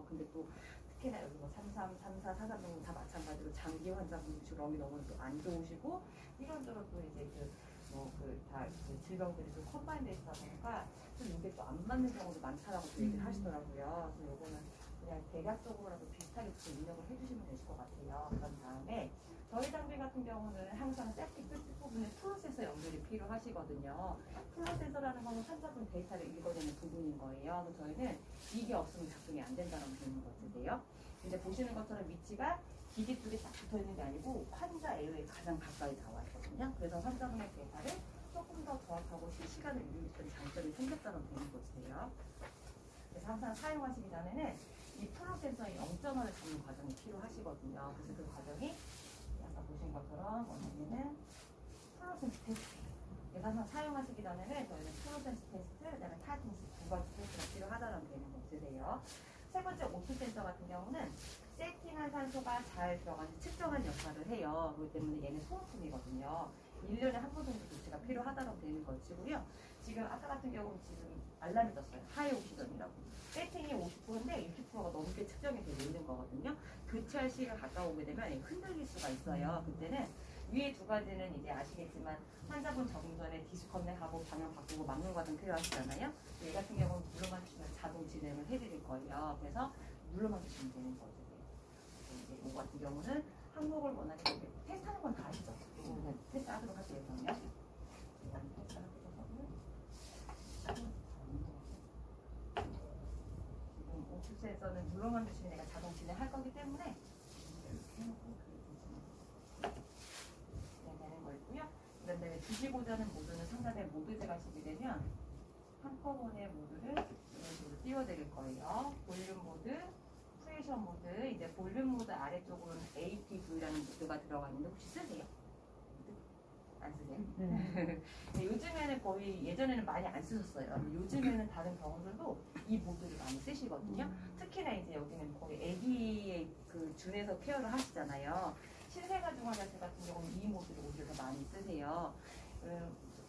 근데 또 특히나 여기 뭐 33, 34, 43은 다 마찬가지로 장기 환자분들 럼이 너무 또 안 좋으시고 이런저런 또 이제 그 질병들이 좀 컴바인돼 있다 보니까 좀 이게 또 안 맞는 경우도 많다라고 또 얘기를 하시더라고요. 그래서 요거는 그냥 대략적으로라도 비슷하게 좀 입력을 해주시면 되실 것 같아요. 그런 다음에 저희 장비 같은 경우는 항상 세프티 끝부분에 프로세서 연결이 필요하시거든요. 프로세서라는 거는 환자분 데이터를 읽어내는 부분인 거예요. 그래서 저희는 이게 없으면 작동이 안 된다는 되는 것인데요. 이제 보시는 것처럼 위치가 기기 쪽에 딱 붙어 있는 게 아니고 환자 A에 가장 가까이 나와 있거든요. 그래서 환자분의 데이터를 조금 더 정확하고 실시간으로 읽을 수 있는 장점이 생겼다는 되는 것이에요. 그래서 항상 사용하시기 전에는 이 플로 센서의 0.1을 잡는 과정이 필요하시거든요. 그래서 그 과정이 아까 보신 것처럼 원래는 플로 센서 테스트. 그래서 항상 사용하시기 전에는 저희는 플로 센서 테스트, 그다음에 타이팅스 두 가지 테스트가 필요하다는 되는 것이에요. 세 번째 오토 센서 같은 경우는 세팅한 산소가 잘 들어가는지 측정한 역할을 해요. 그렇기 때문에 얘는 소모품이거든요. 1년에 한 번 정도 조치가 필요하다고 되는 것이고요. 지금 아까 같은 경우는 지금 알람이 떴어요. 하이 옥시전이라고. 세팅이 50%인데 60%가 넘게 측정이 되고 있는 거거든요. 교체할 시기가 가까우게 되면 흔들릴 수가 있어요. 그때는 위에 두 가지는 이제 아시겠지만 환자분 적응 전에 디스커넥하고 방향 바꾸고 막는 과정 필요하시잖아요. 얘 같은 경우는 눌러만 주시면 자동 진행을 해드릴 거예요. 그래서 눌러만 주시면 되는 거죠. 이제 이거 같은 경우는 항목을 원하게 되게 테스트하는 건 다 아시죠? 테스트하도록 할게요. 그러면 일단 테스트하는 지금 오프셋에서는 눌러만 주시면 내가 자동 진행할 거기 때문에 진행되는 거 있고요. 그다음에 주시고자 하는 모드는 상단에 모드 가시게 되면 한꺼번에 모드를 이런 식으로 띄워드릴 거예요. 볼륨 모드, 프레셔 모드, 이제 볼륨 모드 아래쪽으로는 APV라는 모드가 들어가 있는데 혹시 쓰세요? 안 쓰세요? 네. 요즘에는 거의 예전에는 많이 안 쓰셨어요. 요즘에는 다른 병원들도 이 모드를 많이 쓰시거든요. 특히나 이제 여기는 거의 아기의 그 준해서 케어를 하시잖아요. 신생아 중환자실 같은 경우는 이 모드를 오히려 더 많이 쓰세요.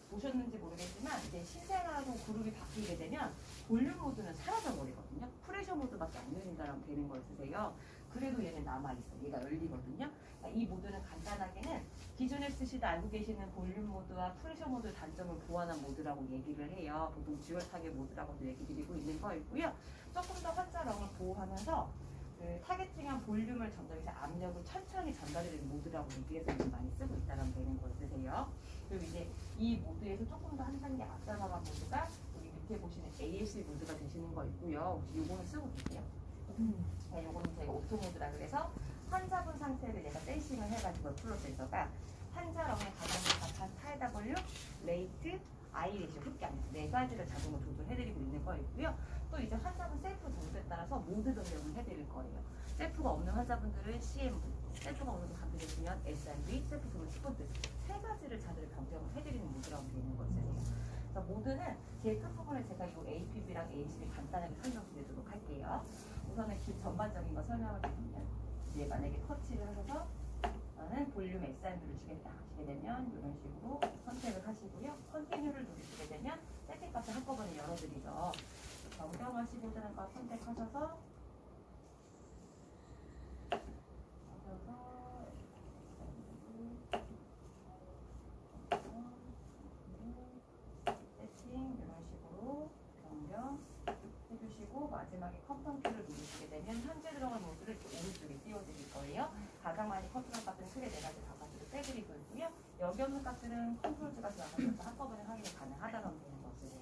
보셨는지 모르겠지만 이제 신생아로 그룹이 바뀌게 되면 볼륨 모드는 사라져 버리거든요. 프레셔 모드밖에 안 열린다라고 되는 걸 쓰세요. 그래도 얘는 남아있어. 얘가 열리거든요. 그러니까 이 모드는 간단하게는 기존에 쓰시다 알고 계시는 볼륨 모드와 프레셔 모드 단점을 보완한 모드라고 얘기를 해요. 보통 듀얼 타겟 모드라고도 얘기 드리고 있는 거이고요. 조금 더 환자 럼을 보호하면서 그 타겟팅한 볼륨을 전달해서 압력을 천천히 전달해주는 모드라고 얘기해서 많이 쓰고 있다는 되는 걸 쓰세요. 그리고 이제 이 모드에서 조금 더 한 단계 앞서 나간 모드가 여기 밑에 보시는 ALC 모드가 되시는 거 있고요. 혹시 요거는 쓰고 계세요? 네, 요거는 저희가 오토 모드라 그래서 환자분 상태를 얘가 센싱을 해가지고 플로 센서가 환자럼에 가장 적합한 타이W, 레이트, 아이레시, 흡경 네 가지를 자동으로 조절해드리고 있는 거 있고요. 또 이제 환자분 셀프 정도에 따라서 모드 변경을 해드릴 거예요. 셀프가 없는 환자분들은 CMV, 셀프가 없는 분들 계시면 SRV, 셀프 정도 스폰트 세 가지를 자들을 변경을 해드리는 모드라고 되어 있는 것이에요. 그래서 모드는 제일 끝부분에 제가 이 APB랑 ACB 간단하게 설명드리도록 할게요. 우선은 전반적인 거 설명을 드리면 이제 만약에 터치를 하셔서 저는 볼륨 SRV를 주겠다 하시게 되면 이런 식으로 선택을 하시고요. 컨티뉴를 누르시게 되면 세팅 값을 한꺼번에 열어드리죠. 변경하시고자 하는 거 선택하셔서 세팅 이런 식으로 변경 해주시고 마지막에 컨펌 키를 누르시게 되면 현재 들어간 모드를 오른쪽에 띄워드릴 거예요. 가장 많이 컨트롤 값은 크게 4가지 바깥으로 빼드리고 있고요. 여기 없는 값들은 컨트롤 값이 나가면서 한꺼번에 확인이 가능하다고 되는 것이에요.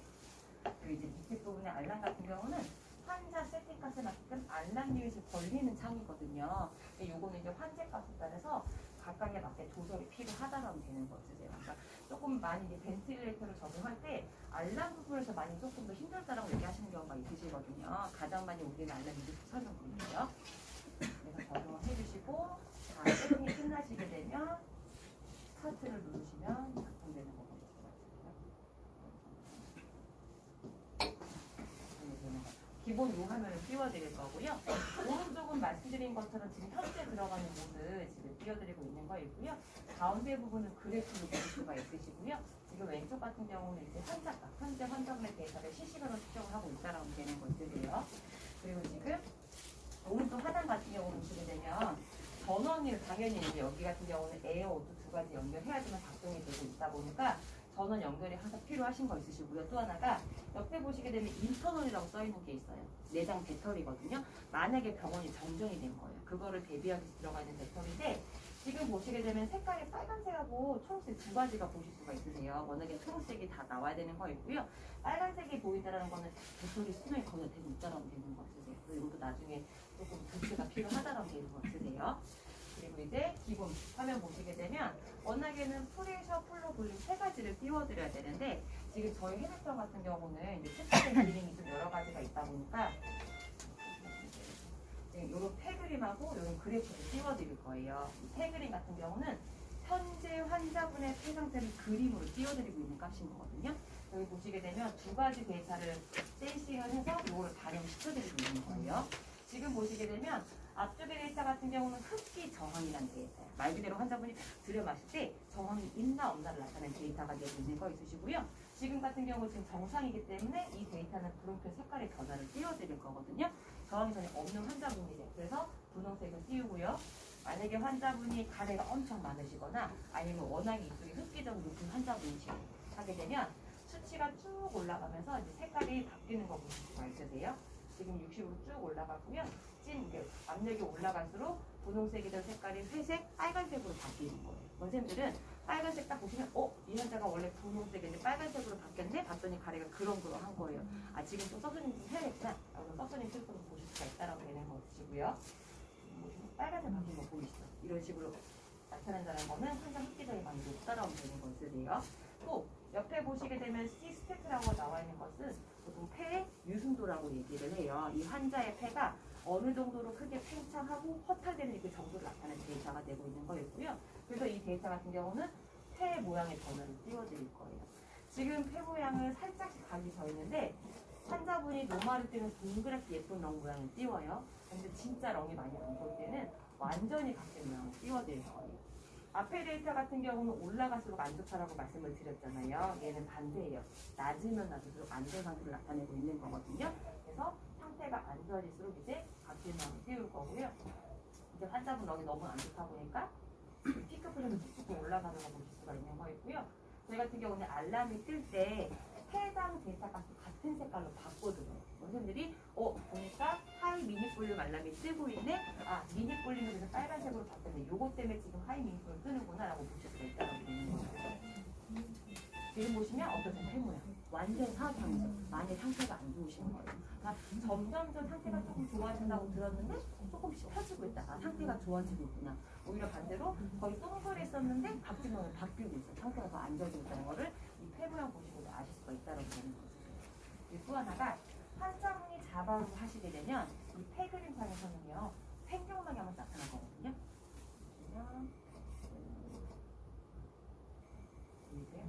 그리고 이제 밑에 부분의 알람 같은 경우는 환자 세팅 값에 맞게끔 알람 유닛을 벌리는 창이거든요. 요거는 이제 환자 값에 따라서 각각에 맞게 조절이 필요하다라고 되는 것이에요. 그러니까 조금 많이 이제 벤틸레이터를 적용할 때 알람 부분에서 많이 조금 더 힘들다라고 얘기하시는 경우가 있으시거든요. 가장 많이 우리는 알람 유닛 설명드릴게요. 그래서 적용을 해주시고 세팅이 끝나시게 되면 스타트를 누르시면 작동되는 거거든요. 기본 요 화면을 띄워드릴 거고요. 오른쪽은 말씀드린 것처럼 지금 현재 들어가는 모드 지금 띄워드리고 있는 거이고요. 가운데 부분은 그래프로 볼 수가 있으시고요. 지금 왼쪽 같은 경우는 이제 환자가 현재 환자분의 데이터를 실시간으로 측정을 하고 있다라고 되는 것들이에요. 그리고 지금 오늘 또 하단 같은 경우는 보시게 되면 전원이 당연히 이제 여기 같은 경우는 에어, 오토 두 가지 연결해야지만 작동이 되고 있다 보니까 전원 연결이 항상 필요하신 거 있으시고요. 또 하나가 옆에 보시게 되면 인터널이라고 써 있는 게 있어요. 내장 배터리거든요. 만약에 병원이 정전이 된 거예요. 그거를 대비하기 위해서 들어가 있는 배터리인데 지금 보시게 되면 색깔이 빨간색하고 초록색 두 가지가 보실 수가 있으세요. 워낙에 초록색이 다 나와야 되는 거 있고요. 빨간색이 보이더라는 거는 배터리 수명이 거의 되고 있다라고 되는 거 있으세요. 그리고 이것도 나중에 조금 교체가 필요하다라고 되는 거 있으세요. 그리고 이제 기본 화면 보시게 되면 워낙에는 프레셔, 플로, 볼륨 세 가지를 띄워드려야 되는데 지금 저희 해외편 같은 경우는 이제 특수된 기능이 좀 여러 가지가 있다 보니까 이런 폐그림하고 이런 그래프를 띄워드릴 거예요. 이 폐그림 같은 경우는 현재 환자분의 폐 상태를 그림으로 띄워드리고 있는 값인 거거든요. 여기 보시게 되면 두 가지 데이터를 센싱을 해서 이거를 반영시켜드리고 있는 거예요. 지금 보시게 되면 앞쪽의 데이터 같은 경우는 흡기 저항이라는 데이터예요. 말 그대로 환자분이 들여 마실 때 저항이 있나 없나를 나타내는 데이터가 되고 있는 거 있으시고요. 지금 같은 경우 지금 정상이기 때문에 이 데이터는 분홍색 색깔의 변화를 띄워드릴 거거든요. 저항이 전혀 없는 환자분이죠. 그래서 분홍색을 띄우고요. 만약에 환자분이 가래가 엄청 많으시거나 아니면 워낙에 이쪽에 흡기적으로 높은 환자분이시고 하게 되면 수치가 쭉 올라가면서 이제 색깔이 바뀌는 거 보실 수가 있으세요. 지금 60으로 쭉 올라가고요. 이게 압력이 올라갈수록 분홍색이던 색깔이 회색, 빨간색으로 바뀌는 거예요. 선생님들은 빨간색 딱 보시면 이 환자가 원래 분홍색인데 빨간색으로 바뀌었네? 봤더니 가래가 그렁그렁한 거예요. 아 지금 또 서스님 좀 해야겠다. 그럼 서스님 필터로 보실 수가 있다라고 되는 거 보시고요. 빨간색 바뀐 거 보이시죠? 이런 식으로 나타난다는 거는 항상 흡기적이 많이 높다라고 되는 거 있으세요. 또 옆에 보시게 되면 C스태트라고 나와 있는 것은 보통 폐의 유순도라고 얘기를 해요. 이 환자의 폐가 어느 정도로 크게 팽창하고 허탈되는 그 정도를 나타내는 데이터가 되고 있는 거였고요. 그래서 이 데이터 같은 경우는 폐 모양의 변화를 띄워드릴 거예요. 지금 폐 모양을 살짝씩 각이 져 있는데 환자분이 노말일 때는 동그랗게 예쁜 렁 모양을 띄워요. 근데 진짜 렁이 많이 안 보일 때는 완전히 바뀐 모양을 띄워드릴 거예요. 앞에 데이터 같은 경우는 올라갈수록 안 좋다라고 말씀을 드렸잖아요. 얘는 반대예요. 낮으면 낮을수록 안 좋은 상태를 나타내고 있는 거거든요. 그래서 상태가 안 좋아질수록 이제 바뀐 모양을 띄울 거고요. 이제 환자분 렁이 너무 안 좋다 보니까 피크 프레임이 뚝뚝 올라가는 거 보실 수가 있는 거 있고요. 저희 같은 경우는 알람이 뜰 때 해당 데이터 값을 같은 색깔로 바꿔줘요. 선생님들이 보니까 하이 미니 볼륨 알람이 뜨고 있네. 아 미니 볼륨을 그래서 빨간색으로 바꿨네. 요거 때문에 지금 하이 미니 볼륨 뜨는구나 라고 보실 수가 있다고 되는 거예요. 지금 보시면 어떠세요? 폐 모양 완전 사악하면서 많이 상태가 안 좋으신 거예요. 그러니까 점점점 상태가 조금 좋아진다고 들었는데 조금씩 펴지고 있다. 아 상태가 좋아지고 있구나. 오히려 반대로 거의 동그랬었는데 바뀌고 있어요. 상태가 더 안 좋아지고 있다는 거를 이 폐 모양 보시고 아실 수가 있다고 되는 거죠. 그리고 또 하나가 환자분이 자바로 하시게 되면 이 폐 그림상에서는요 횡격막이 한번 나타나거든요. 보이세요?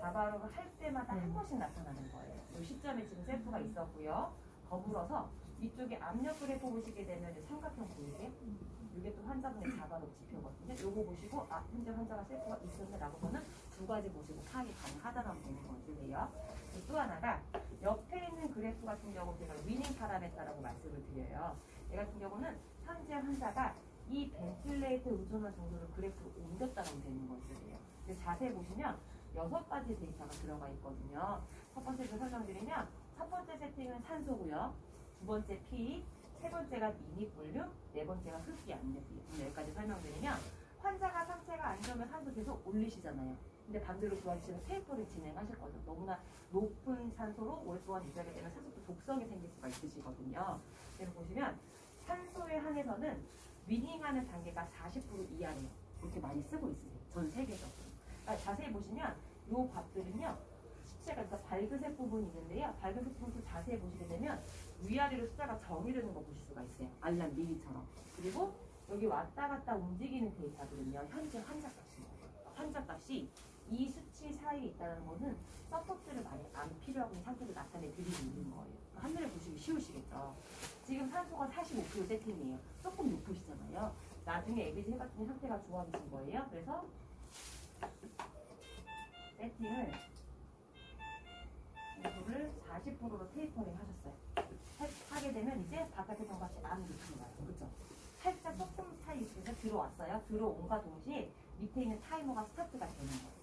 자바로를 할 때마다 한 번씩 나타나는 거예요. 이 시점에 지금 셀프가 있었고요. 더불어서 이쪽에 압력 그래프 보시게 되면 이제 삼각형 보이세요? 이게 또 환자분의 자바로 지표거든요. 요거 보시고 현재 환자가 셀프가 있었네라고 하면 두 가지 보시고 파악이 가능하다라고 되는 거예요. 또 하나가 옆에 있는 그래프 같은 경우 제가 위닝 파라메터라고 말씀을 드려요. 얘 같은 경우는 현재 환자가 이 벤틸레이터 의존화 정도를 그래프로 옮겼다고 되는 거예요. 자세히 보시면 6가지 데이터가 들어가 있거든요. 첫 번째로 설명드리면 첫 번째 세팅은 산소고요. 두 번째 P, 세 번째가 미니 볼륨, 네 번째가 흡기 압력이에요. 여기까지 설명드리면 환자가 상태가 안 좋으면 산소 계속 올리시잖아요. 근데 반대로 좋아지시면 테이퍼를 진행하실 거죠. 너무나 높은 산소로 오랫동안 유지하게 되면 산소도 독성이 생길 수가 있으시거든요. 그래서 보시면 산소에 한해서는 위닝하는 단계가 40% 이하래요. 그렇게 많이 쓰고 있으세요. 전 세계적으로. 그러니까 자세히 보시면 이 값들은요. 숫자가 그러니까 밝은색 부분이 있는데요. 밝은색 부분도 자세히 보시게 되면 위아래로 숫자가 정의되는 거 보실 수가 있어요. 알람 미리처럼. 그리고 여기 왔다 갔다 움직이는 데이터들은요. 현재 환자 값입니다. 환자 값이 이 수치 사이에 있다는 것은 서포트를 많이 안 필요하고 있는 상태를 나타내 드리고 있는 거예요. 한눈에 보시기 쉬우시겠죠. 지금 산소가 45% 세팅이에요. 조금 높으시잖아요. 나중에 ABG 해봤더니 상태가 좋아지신 거예요. 그래서 세팅을 이거를 40%로 테이퍼링 하셨어요. 하게 되면 이제 바깥의 통과시 안 느끼는 거예요. 그렇죠? 살짝 조금 차이 있으면서 들어왔어요. 들어온과 동시에 밑에 있는 타이머가 스타트가 되는 거예요.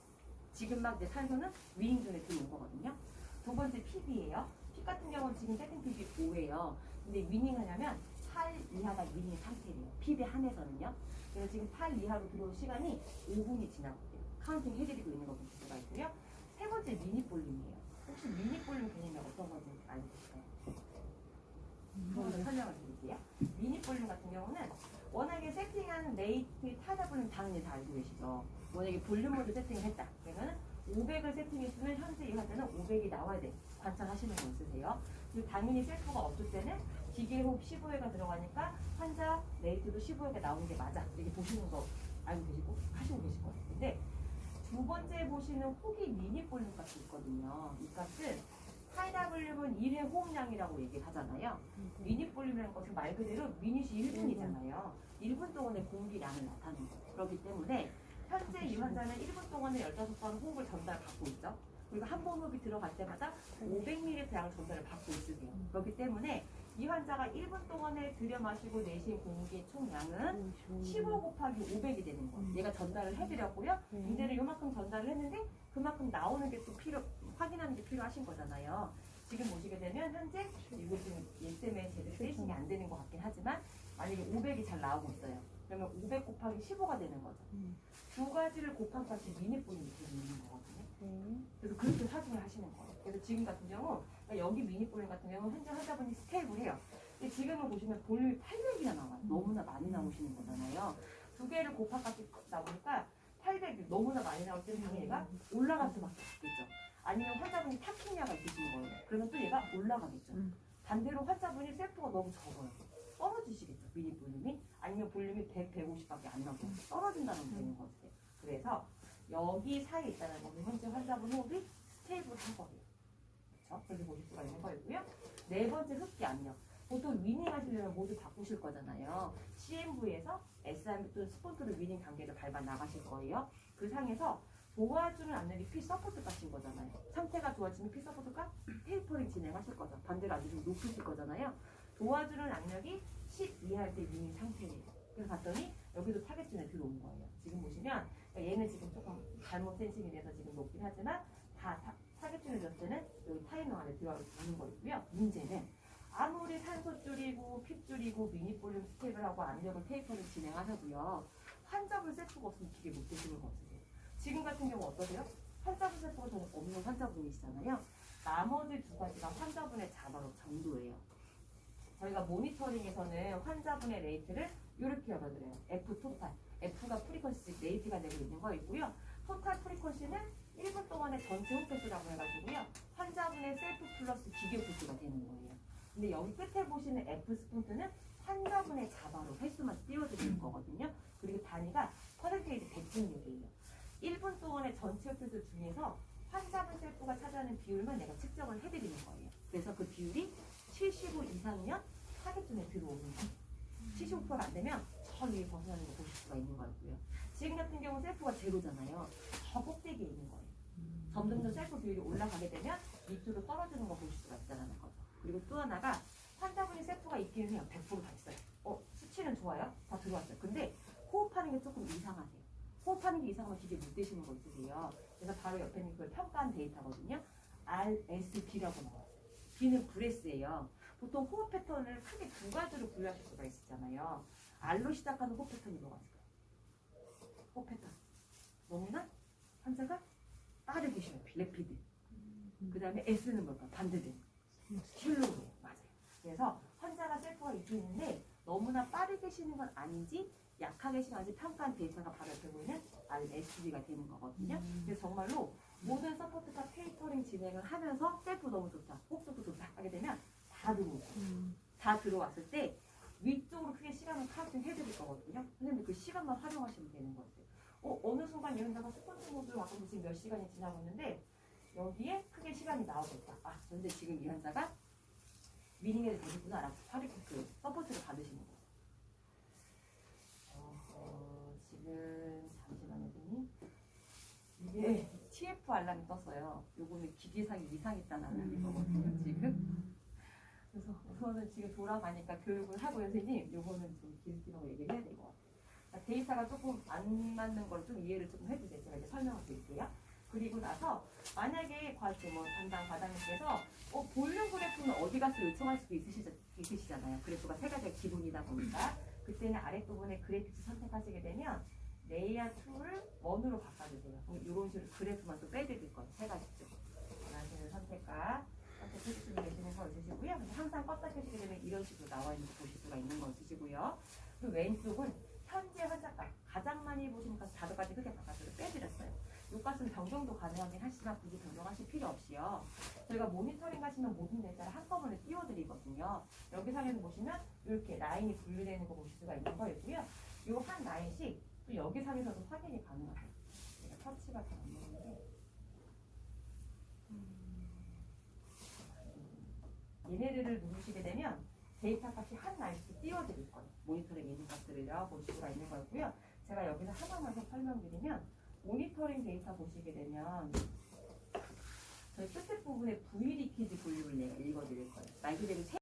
지금 막 이제 탄소는 위닝 존에 들어온 거거든요. 두 번째 PB예요. P 같은 경우는 지금 세팅 PB 5예요. 근데 위닝 하냐면 8 이하가 위닝 상태예요. PB 한에서는요. 그래서 지금 8 이하로 들어온 시간이 5분이 지나고 카운팅 해드리고 있는 거 볼 수가 있고요. 세 번째 미니 볼륨이에요. 혹시 미니 볼륨 개념이 어떤 건지 알고 계실까요? 한번 더 설명을 드릴게요. 미니 볼륨 같은 경우는 워낙에 세팅한 레이트 타자 볼륨 당연히 다 알고 계시죠. 만약에 볼륨 모드 세팅을 했다. 그러면 500을 세팅했으면 현재 이 환자는 500이 나와야 돼. 관찰하시는 거 있으세요. 그리고 당연히 셀프가 없을 때는 기계 호흡 15회가 들어가니까 환자 레이트도 15회가 나오는 게 맞아. 이렇게 보시는 거 알고 계시고 하시고 계실 것 같은데 두 번째 보시는 호기 미니 볼륨 값이 있거든요. 이 값은 타이다 볼륨은 1회 호흡량이라고 얘기를 하잖아요. 미니 볼륨이라는 것은 말 그대로 미닛이 1분이잖아요. 1분 동안의 공기량을 나타내는 거예요. 그렇기 때문에 현재 이 환자는 1분 동안에 15번 호흡을 전달받고 있죠. 그리고 한 번 호흡이 들어갈 때마다 500ml 양을 전달을 받고 있으세요. 그렇기 때문에 이 환자가 1분 동안에 들여 마시고 내신 공기의 총량은 15 곱하기 500이 되는 거예요. 얘가 전달을 해드렸고요. 이제는 요만큼 전달을 했는데 그만큼 나오는 게 또 확인하는 게 필요하신 거잖아요. 지금 보시게 되면 현재 이거 지금 얘 때문에 제대로 세이싱이 안 되는 것 같긴 하지만 만약에 500이 잘 나오고 있어요. 그러면 500 곱하기 15가 되는 거죠. 두 가지를 곱한 값이 미니 볼륨이 되는 거거든요. 그래서 그렇게 확인을 하시는 거예요. 그래서 지금 같은 경우 그러니까 여기 미니 볼륨 같은 경우 현재 환자분이 스테이블 해요. 근데 지금은 보시면 볼륨이 800이나 나와요. 너무나 많이 나오시는 거잖아요. 두 개를 곱한 값이 나오니까 800이 너무나 많이 나올 때는 당연히 얘가 올라갈 수밖에 없겠죠. 아니면 환자분이 타키미아가 있으신 거예요. 그러면 또 얘가 올라가겠죠. 반대로 환자분이 셀프가 너무 적어요. 떨어지시겠죠. 미니 볼륨이. 아니면 볼륨이 100, 150밖에 안 나고 떨어진다는 되는 거지. 그래서 여기 사이에 있다는 것은 현재 환자분 호흡이 스테이블한 거예요. 그렇죠? 그렇게 보실 수가 있는 거이고요. 네 번째 흡기 압력. 보통 위닝 하시려면 모두 바꾸실 거잖아요. CMV에서 SRM 또는 스폰트를 위닝 단계를 밟아 나가실 거예요. 그 상에서 도와주는 압력이 피 서포트 값인 거잖아요. 상태가 좋아지면 피 서포트 값 테이퍼링 진행하실 거죠. 반대로 아주 좀 높으실 거잖아요. 도와주는 압력이 10 이하일 때 위닝 상태예요. 그래서 봤더니 여기도 타겟존에 들어온 거예요. 지금 보시면 얘는 지금 조금 잘못 센싱이 돼서 지금 높긴 하지만 다 타겟존에 줬을 때는 여기 타이머 안에 들어가 있는 거고요. 문제는 아무리 산소 줄이고 피 줄이고 미니 볼륨 스텝을 하고 압력을 테이퍼를 진행하셔도요. 환자분 셀프가 없으면 기계 못 되시는 거 없으세요? 지금 같은 경우 어떠세요? 환자분 셀프가 전혀 없는 환자분이시잖아요. 나머지 두 가지가 환자분의 자바로 정도예요. 저희가 모니터링에서는 환자분의 레이트를 이렇게 열어드려요. F 토탈. F가 프리퀀시 레이트가 되고 있는 거 있고요. 토탈 프리퀀시는 1분 동안의 전체 호흡수라고 해가지고요. 환자분의 셀프 플러스 기계 호흡수가 되는 거예요. 근데 여기 끝에 보시는 F 스폰트는 환자분의 자바로 횟수만 띄워드리는 거거든요. 그리고 단위가 퍼센테이지 100분율이에요. 1분 동안의 전체 호흡수 중에서 환자분 셀프가 차지하는 비율만 내가 측정을 해드리는 거예요. 그래서 그 비율이 75 이상이면 타겟존에 들어오는 거예요. 75%가 안 되면 저 위에 벗어나는 거 보실 수가 있는 거고요. 지금 같은 경우 셀프가 제로잖아요. 저 꼭대기에 있는 거예요. 점점 더 셀프 비율이 올라가게 되면 밑으로 떨어지는 거 보실 수가 있다는 거죠. 그리고 또 하나가 환자분이 셀프가 있기는 해요. 100%다 있어요. 수치는 좋아요. 다 들어왔어요. 근데 호흡하는 게 조금 이상하세요. 호흡하는 게 이상하면 기계 못 되시는 거 있으세요. 그래서 바로 옆에 있는 그걸 평가한 데이터거든요. RSB라고 나와요. B는 브레스예요. 보통 호흡 패턴을 크게 두 가지로 분류하실 수가 있잖아요. R로 시작하는 호흡 패턴이 뭐가 있을까요? 호흡 패턴. 너무나 환자가 빠르게 쉬어요. 레피드. 그 다음에 S는 뭘까요? 반대되는. 슬로우예요. 맞아요. 그래서 환자가 셀프가 있는데 너무나 빠르게 쉬는 건 아닌지 약하게 쉬는지 평가한 데이터가 바로 옆에 보이는 RSB가 되는 거거든요. 그래서 정말로 모든 서포트가 테이퍼링 진행을 하면서 셀프 너무 좋다, 호흡도 좋다 하게 되면 다 들어오고 다 들어왔을 때 위쪽으로 크게 시간을 카운팅 해드릴 거거든요. 선생님 그 시간만 활용하시면 되는 거예요. 어느 순간 이 환자가 스폰트 모드를 와서 지금 몇 시간이 지나고 있는데 여기에 크게 시간이 나오겠다. 그런데 지금 이 환자가 미닝에도 되겠구나 라고 그 서포트를 받으시는 거예요. 지금 잠시만요. 이게 TF 알람이 떴어요. 요거는 기계상이 이상했다는 알람인 거거든요. 지금 그래서 우선은 지금 돌아가니까 교육을 하고 선생님 요거는 좀 기술기라고 얘기를 해야 될 것 같아요. 그러니까 데이터가 조금 안 맞는 걸 좀 이해를 조금 해주세요. 제가 이제 설명을 드릴게요. 그리고 나서 만약에 뭐 담당 과장님께서 볼륨 그래프는 어디 가서 요청할 수도 있으시잖아요. 그래프가 세 가지가 기본이다 보니까 그때는 아랫부분에 그래픽스 선택하시게 되면 레이아웃 툴을 원으로 바꿔주세요. 그럼 이런 식으로 그래프만 또 빼드릴 거예요. 세 가지죠. 원하시는 선택과 선택해 주시면 되시는 거 있으시고요. 근데 항상 껐다 켜시게 되면 이런 식으로 나와 있는 거 보실 수가 있는 거 있으시고요. 그리고 왼쪽은 현재 환자값 가장 많이 보시는 값 4도까지 크게 바깥으로 빼드렸어요. 이 값은 변경도 가능하긴 하지만 굳이 변경하실 필요 없이요. 저희가 모니터링 하시면 모든 데이터를 한꺼번에 띄워드리거든요. 여기 상에서 보시면 이렇게 라인이 분류되는 거 보실 수가 있는 거였고요. 이 한 라인씩 또 여기 상에서도 확인이 가능하세요. 제가 터치가 잘 안 되는데 얘네들을 누르시게 되면 데이터 값이 한 라인씩 띄워드릴 거예요. 모니터링 있는 값들을요 보실 수가 있는 거고요. 제가 여기서 하나만 더 설명드리면 모니터링 데이터 보시게 되면 저희 끝에 부분에 V 리퀴지 볼륨을 내가 읽어드릴 거예요. 말 그대로 세